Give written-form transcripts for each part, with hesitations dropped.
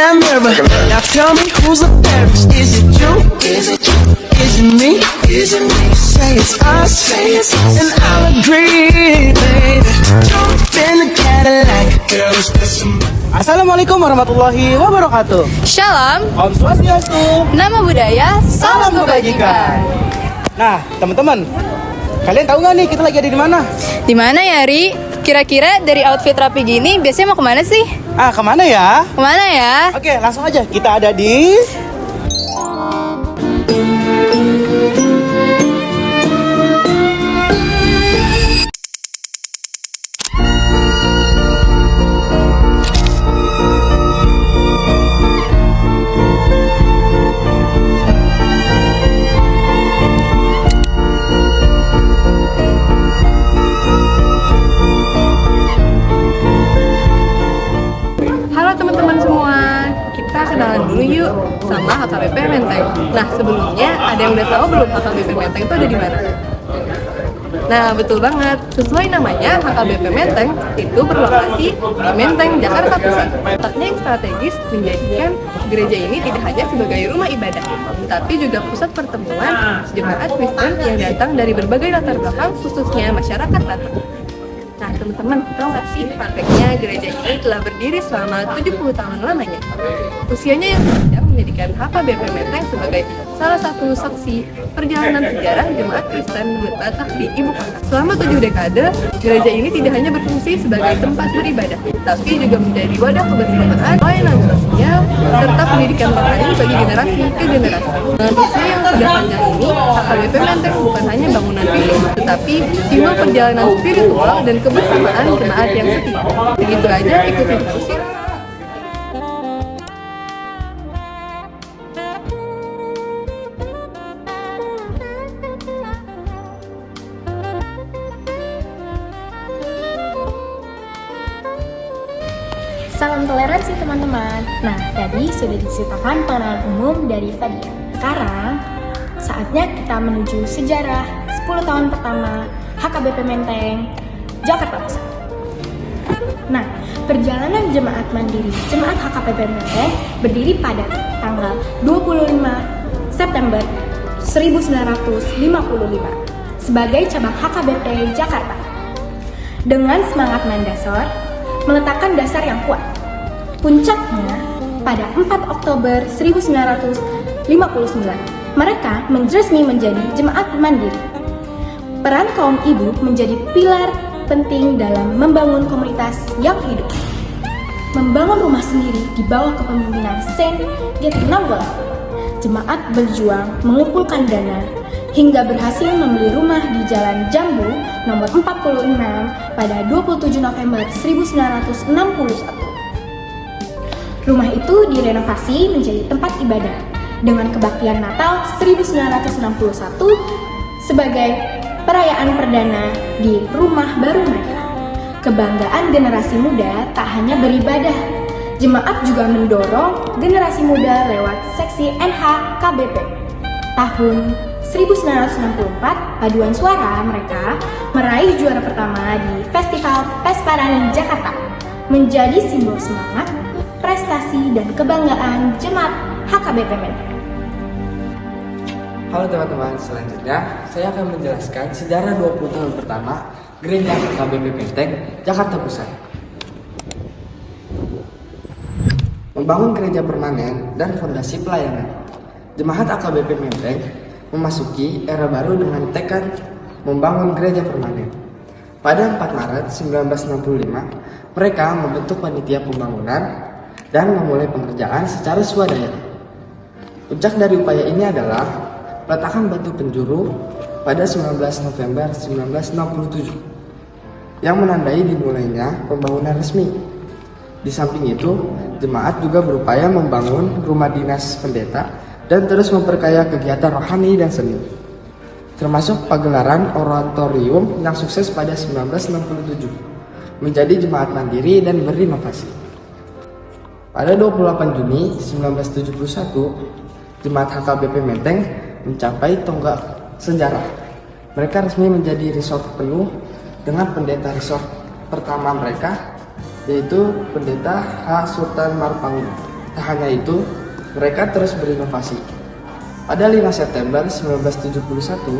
that mirror. Now tell me who's the fairest? Is it you? Is it you? Is it me? Is it me? Say it's us, and I'll agree, baby. Jump in the Cadillac, girl, let's get some. Assalamualaikum warahmatullahi wabarakatuh. Shalom, Om Swastiastu. nama budaya, salam kebajikan. Nah, teman-teman, kalian tahu nggak nih kita lagi ada di mana? Di mana ya, Ri? Kira-kira dari outfit rapi gini biasanya mau kemana sih? Kemana ya? Kemana ya? Oke, langsung aja. Kita ada di... Halo teman-teman semua, kita kenalan dulu yuk sama HKBP Menteng. Nah sebelumnya ada yang udah tahu belum HKBP Menteng itu ada di mana? Nah betul banget, sesuai namanya HKBP Menteng itu berlokasi di Menteng, Jakarta Pusat. Letaknya yang strategis menjadikan gereja ini tidak hanya sebagai rumah ibadah, tapi juga pusat pertemuan jemaat Kristen yang datang dari berbagai latar belakang, khususnya masyarakat Batak. Nah teman-teman, tahu nggak sih fun fact-nya gereja ini telah berdiri selama 70 tahun lamanya. Usianya yang panjang menjadikan HKBP Menteng sebagai salah satu saksi perjalanan sejarah jemaat Kristen Batak di ibu kota. Selama 7 dekade, gereja ini tidak hanya berfungsi sebagai tempat beribadah, tapi juga menjadi wadah kebersamaan, pelayanan sosial, serta pendidikan rohani bagi generasi ke generasi. Dengan usia yang sudah panjang ini, HKBP Menteng bukan hanya bangunan fisik, tetapi simbol perjalanan spiritual dan kebersamaan jemaat yang setia. Begitu aja, ikutin terus ya. Salam toleransi teman-teman. Nah, tadi sudah diceritakan pengenalan umum dari Fadia. Sekarang, saatnya kita menuju sejarah 10 tahun pertama HKBP Menteng, Jakarta Pusat. Nah, perjalanan jemaat mandiri jemaat HKBP Menteng berdiri pada tanggal 25 September 1955 sebagai cabang HKBP Jakarta. Dengan semangat mendasar, meletakkan dasar yang kuat. Puncaknya, pada 4 Oktober 1959, mereka resmi menjadi jemaat mandiri. Peran kaum ibu menjadi pilar penting dalam membangun komunitas yang hidup. Membangun rumah sendiri di bawah kepemimpinan Saint Gate Nanggolan. Jemaat berjuang mengumpulkan dana hingga berhasil membeli rumah di Jalan Jambu nomor 46 pada 27 November 1961. Rumah itu direnovasi menjadi tempat ibadah dengan kebaktian Natal 1961 sebagai perayaan perdana di rumah baru mereka. Kebanggaan generasi muda tak hanya beribadah, jemaat juga mendorong generasi muda lewat seksi NHKBP. Tahun 1964, paduan suara mereka meraih juara pertama di Festival Pesparani Jakarta, menjadi simbol semangat, prestasi, dan kebanggaan jemaat HKBP Menteng. Halo teman-teman, selanjutnya saya akan menjelaskan sejarah 20 tahun pertama Gereja HKBP Menteng, Jakarta Pusat. Membangun gereja permanen dan fondasi pelayanan. Jemaat HKBP Menteng memasuki era baru dengan tekad membangun gereja permanen. Pada 4 Maret 1965, mereka membentuk panitia pembangunan dan memulai pengerjaan secara swadaya. Puncak dari upaya ini adalah peletakan batu penjuru pada 19 November 1967 yang menandai dimulainya pembangunan resmi. Di samping itu, jemaat juga berupaya membangun rumah dinas pendeta dan terus memperkaya kegiatan rohani dan seni, termasuk pagelaran oratorium yang sukses pada 1967, menjadi jemaat mandiri dan berinovasi. Pada 28 Juni 1971, jemaat HKBP Menteng mencapai tonggak sejarah. Mereka resmi menjadi resort penuh dengan pendeta resort pertama mereka, yaitu Pendeta H. Sultan Marpangun. Tak hanya itu, mereka terus berinovasi. Pada 5 September 1971,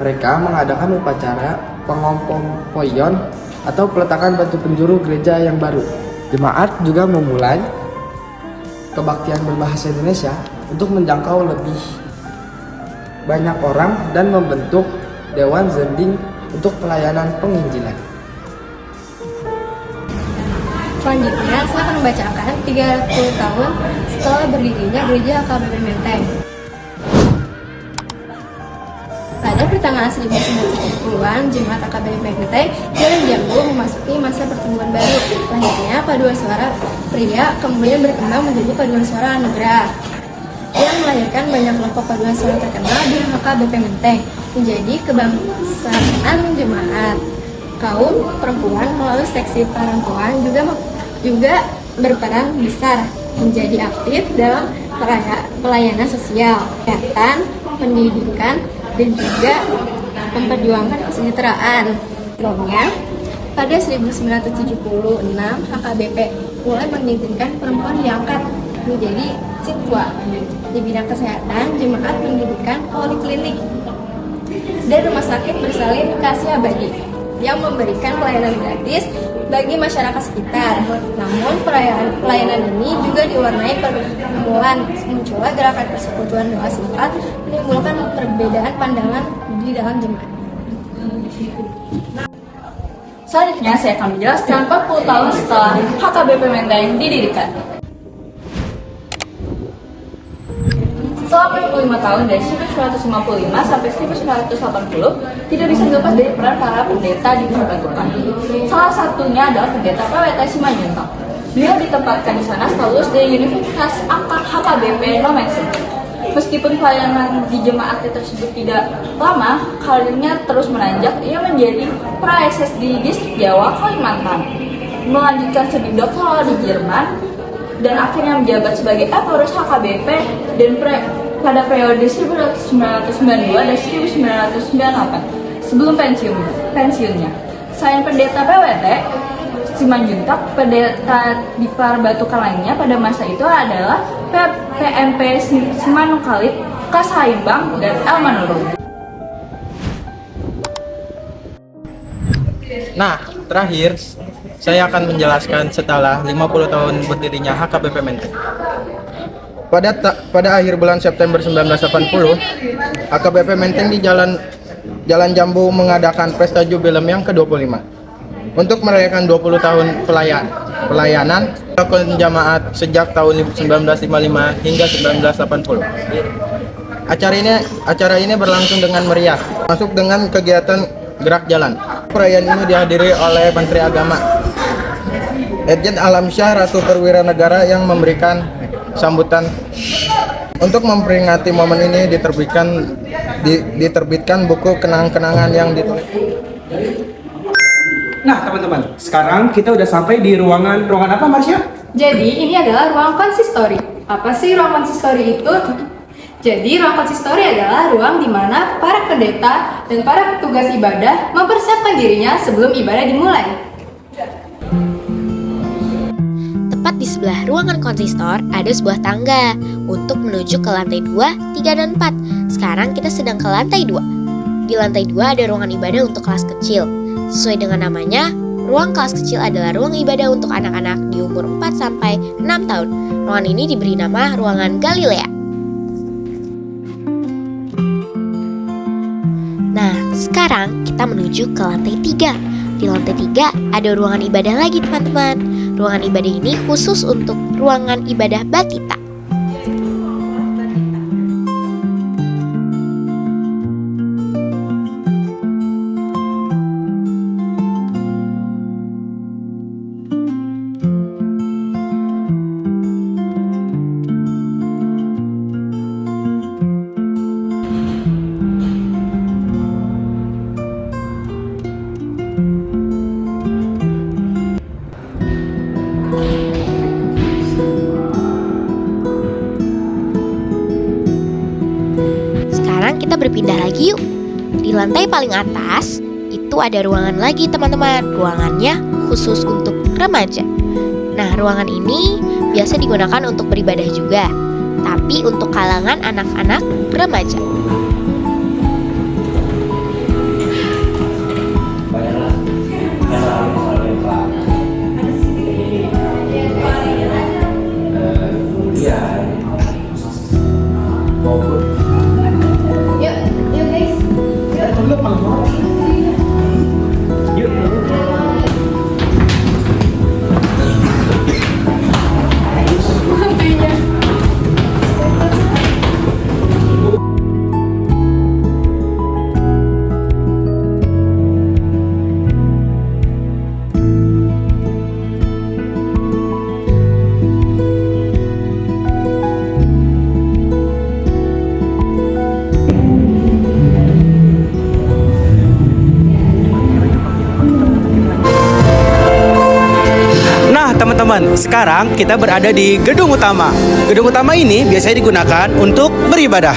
mereka mengadakan upacara pengompoion atau peletakan batu penjuru gereja yang baru. Jemaat juga memulai kebaktian berbahasa Indonesia untuk menjangkau lebih banyak orang dan membentuk Dewan Zending untuk pelayanan penginjilan. Selanjutnya, saya akan membacakan 30 tahun setelah berdirinya Gereja AKBP Menteng. Pada pertengahan 1970-an, Jemaat AKBP Menteng Jalan Jambu memasuki masa pertumbuhan baru. Lahirnya paduan suara pria kemudian berkembang menjadi paduan suara anugerah yang melahirkan banyak kelompok paduan suara terkenal di AKBP Menteng menjadi kebangsaan jemaat. Kaum perempuan melalui seksi perempuan juga berperan besar menjadi aktif dalam pelayanan sosial, kesehatan, pendidikan, dan juga memperjuangkan kesejahteraan. Sebelumnya, pada 1976, AKBP mulai mengizinkan perempuan diangkat menjadi siswa di bidang kesehatan, jemaat pendidikan, poliklinik, dan rumah sakit bersalin Kasih Abadi yang memberikan pelayanan gratis bagi masyarakat sekitar. Namun pelayanan ini juga diwarnai pergumulan. Muncullah gerakan persekutuan doa singkat menimbulkan perbedaan pandangan di dalam jemaat. Selanjutnya saya akan menjelaskan 40 tahun setelah HKBP Menteng didirikan. Selama 25 tahun dari 1955 sampai 1980 tidak bisa dilepas dari peran para pendeta di Pembentukan. Salah satunya adalah pendeta PWT Simanjuntak. Beliau ditempatkan di sana sekaligus dari Universitas HKBP Nomensen. Meskipun pelayanan di jemaat tersebut tidak lama, karirnya terus menanjak. Ia menjadi pra-SS di Distrik Jawa, Kalimantan, melanjutkan studi doktoral di Jerman, dan akhirnya menjabat sebagai pengurus HKBP dan pada periode 1992 dan 1998 sebelum pensiunnya. Selain pendeta PWT Simanjuntak, pendeta di Parbatukan lainnya pada masa itu adalah PMP Simanungkalit, Kasaimbang, dan El Manurung. Nah, terakhir saya akan menjelaskan setelah 50 tahun berdirinya HKBP Menteng. Pada akhir bulan September 1980, HKBP Menteng di Jalan Jambu mengadakan pesta jubilem yang ke-25 untuk merayakan 20 tahun pelayanan jamaat sejak tahun 1955 hingga 1980. Acara ini berlangsung dengan meriah, masuk dengan kegiatan gerak jalan. Perayaan ini dihadiri oleh Menteri Agama Irjen Alamsyah Ratu Perwira Negara yang memberikan sambutan. Untuk memperingati momen ini diterbitkan buku kenang-kenangan yang ditulis. Nah teman-teman, sekarang kita udah sampai di ruangan apa, Marsha? Jadi ini adalah ruang konsistori. Apa sih ruang konsistori itu? Jadi ruang konsistori adalah ruang di mana para pendeta dan para petugas ibadah mempersiapkan dirinya sebelum ibadah dimulai. Tepat di sebelah ruangan konsistor ada sebuah tangga untuk menuju ke lantai 2, 3, dan 4. Sekarang kita sedang ke lantai 2. Di lantai 2 ada ruangan ibadah untuk kelas kecil. Sesuai dengan namanya, ruang kelas kecil adalah ruang ibadah untuk anak-anak di umur 4 sampai 6 tahun. Ruangan ini diberi nama ruangan Galilea. Nah, sekarang kita menuju ke lantai 3. Di lantai 3 ada ruangan ibadah lagi, teman-teman. Ruangan ibadah ini khusus untuk ruangan ibadah batita. Kita berpindah lagi yuk. Di lantai paling atas itu ada ruangan lagi, teman-teman. Ruangannya khusus untuk remaja. Nah, ruangan ini biasa digunakan untuk beribadah juga, tapi untuk kalangan anak-anak remaja. Teman-teman, sekarang kita berada di gedung utama. Gedung utama ini biasanya digunakan untuk beribadah.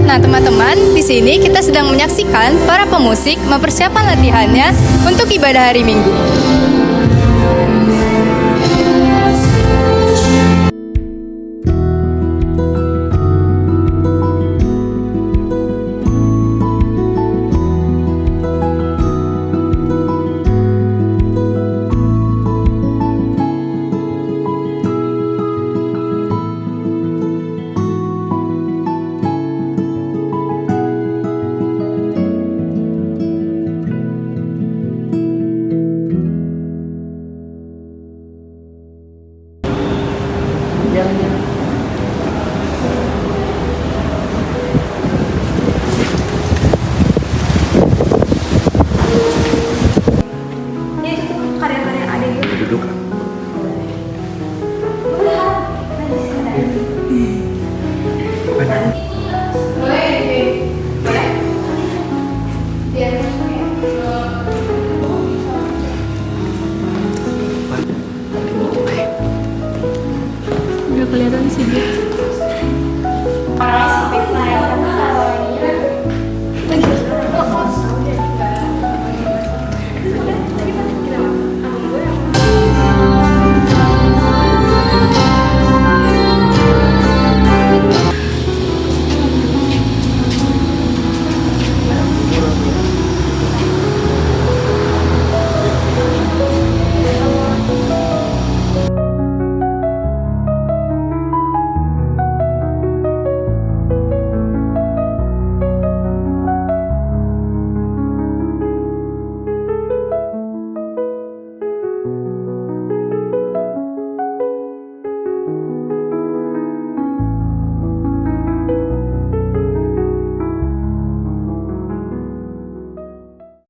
Nah teman-teman, di sini kita sedang menyaksikan para pemusik mempersiapkan latihannya untuk ibadah hari Minggu.